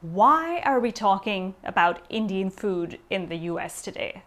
Why are we talking about Indian food in the US today?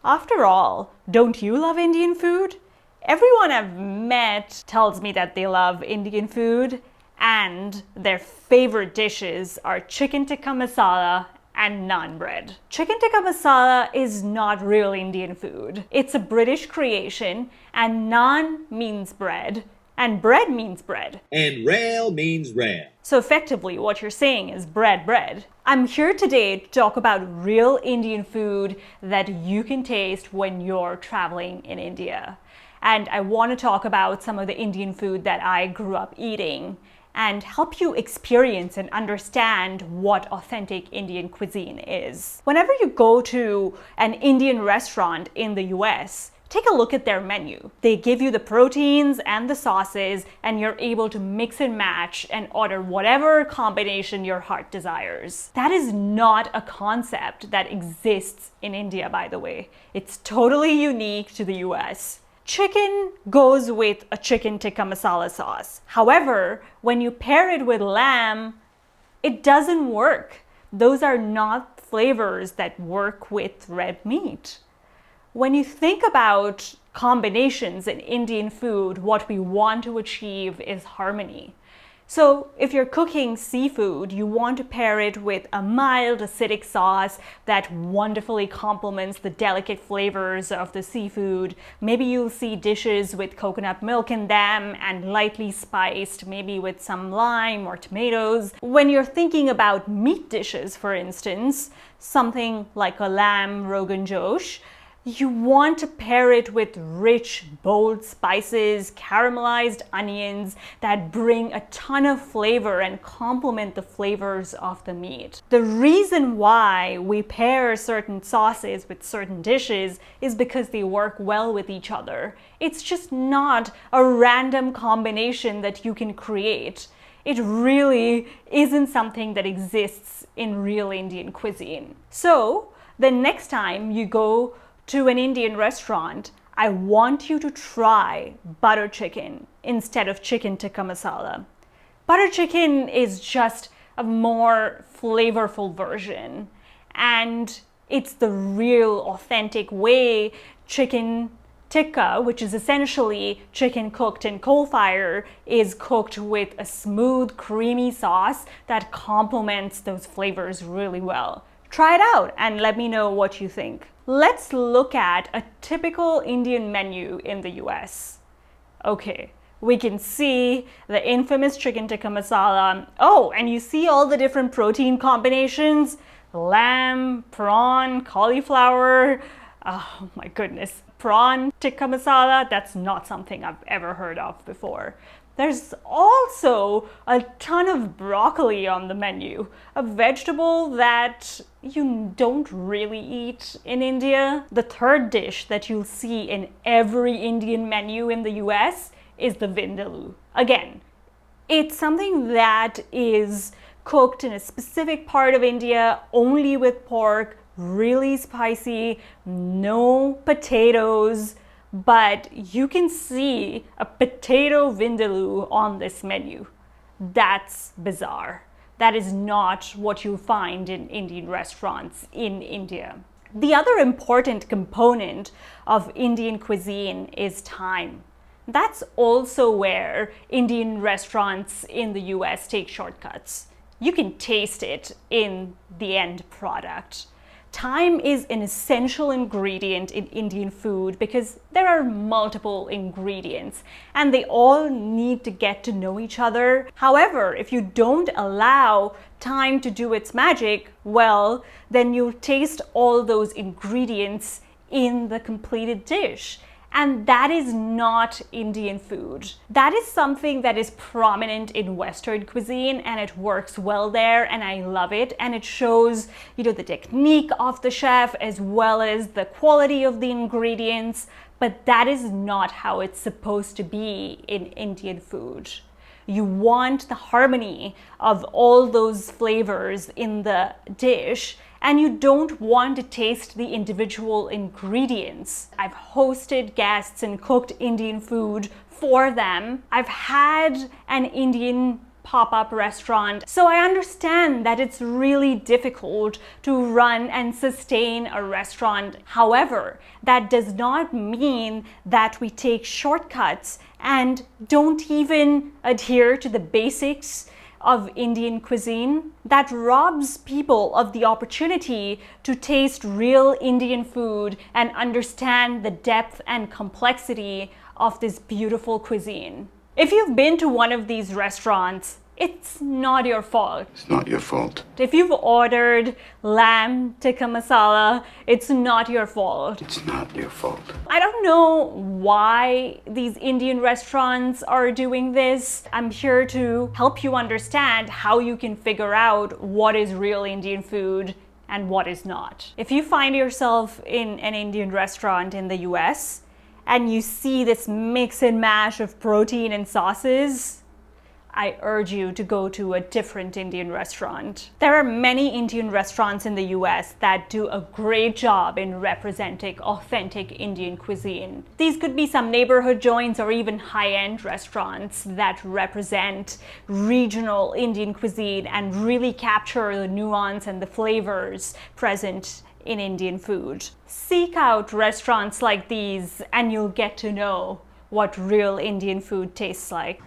After all, don't you love Indian food? Everyone I've met tells me that they love Indian food and their favorite dishes are chicken tikka masala and naan bread. Chicken tikka masala is not real Indian food. It's a British creation, and naan means bread and bread means bread. And rail means rail. So effectively, what you're saying is bread, bread. I'm here today to talk about real Indian food that you can taste when you're traveling in India. And I want to talk about some of the Indian food that I grew up eating and help you experience and understand what authentic Indian cuisine is. Whenever you go to an Indian restaurant in the US, take a look at their menu. They give you the proteins and the sauces, and you're able to mix and match and order whatever combination your heart desires. That is not a concept that exists in India, by the way. It's totally unique to the US. Chicken goes with a chicken tikka masala sauce. However, when you pair it with lamb, it doesn't work. Those are not flavors that work with red meat. When you think about combinations in Indian food, what we want to achieve is harmony. So if you're cooking seafood, you want to pair it with a mild acidic sauce that wonderfully complements the delicate flavors of the seafood. Maybe you'll see dishes with coconut milk in them and lightly spiced, maybe with some lime or tomatoes. When you're thinking about meat dishes, for instance, something like a lamb Rogan Josh, you want to pair it with rich, bold spices, caramelized onions that bring a ton of flavor and complement the flavors of the meat. The reason why we pair certain sauces with certain dishes is because they work well with each other. It's just not a random combination that you can create. It really isn't something that exists in real Indian cuisine. So, the next time you go to an Indian restaurant, I want you to try butter chicken instead of chicken tikka masala. Butter chicken is just a more flavorful version, and it's the real authentic way chicken tikka, which is essentially chicken cooked in coal fire, is cooked with a smooth, creamy sauce that complements those flavors really well. Try it out and let me know what you think. Let's look at a typical Indian menu in the US. Okay, we can see the infamous chicken tikka masala. Oh, and you see all the different protein combinations? Lamb, prawn, cauliflower. Oh my goodness. Prawn tikka masala, that's not something I've ever heard of before. There's also a ton of broccoli on the menu, a vegetable that you don't really eat in India. The third dish that you'll see in every Indian menu in the US is the vindaloo. Again, it's something that is cooked in a specific part of India only with pork, really spicy, no potatoes. But you can see a potato vindaloo on this menu. That's bizarre. That is not what you find in Indian restaurants in India. The other important component of Indian cuisine is thyme. That's also where Indian restaurants in the US take shortcuts. You can taste it in the end product. Thyme is an essential ingredient in Indian food because there are multiple ingredients and they all need to get to know each other. However, if you don't allow thyme to do its magic, well, then you'll taste all those ingredients in the completed dish. And that is not Indian food. That is something that is prominent in Western cuisine and it works well there and I love it. And it shows, the technique of the chef as well as the quality of the ingredients. But that is not how it's supposed to be in Indian food. You want the harmony of all those flavors in the dish, and you don't want to taste the individual ingredients. I've hosted guests and cooked Indian food for them. I've had an Indian pop-up restaurant, so I understand that it's really difficult to run and sustain a restaurant. However, that does not mean that we take shortcuts and don't even adhere to the basics of Indian cuisine. That robs people of the opportunity to taste real Indian food and understand the depth and complexity of this beautiful cuisine. If you've been to one of these restaurants, it's not your fault. It's not your fault. If you've ordered lamb tikka masala, it's not your fault. It's not your fault. I don't know why these Indian restaurants are doing this. I'm here to help you understand how you can figure out what is real Indian food and what is not. If you find yourself in an Indian restaurant in the US and you see this mix and mash of protein and sauces, I urge you to go to a different Indian restaurant. There are many Indian restaurants in the US that do a great job in representing authentic Indian cuisine. These could be some neighborhood joints or even high-end restaurants that represent regional Indian cuisine and really capture the nuance and the flavors present in Indian food. Seek out restaurants like these and you'll get to know what real Indian food tastes like.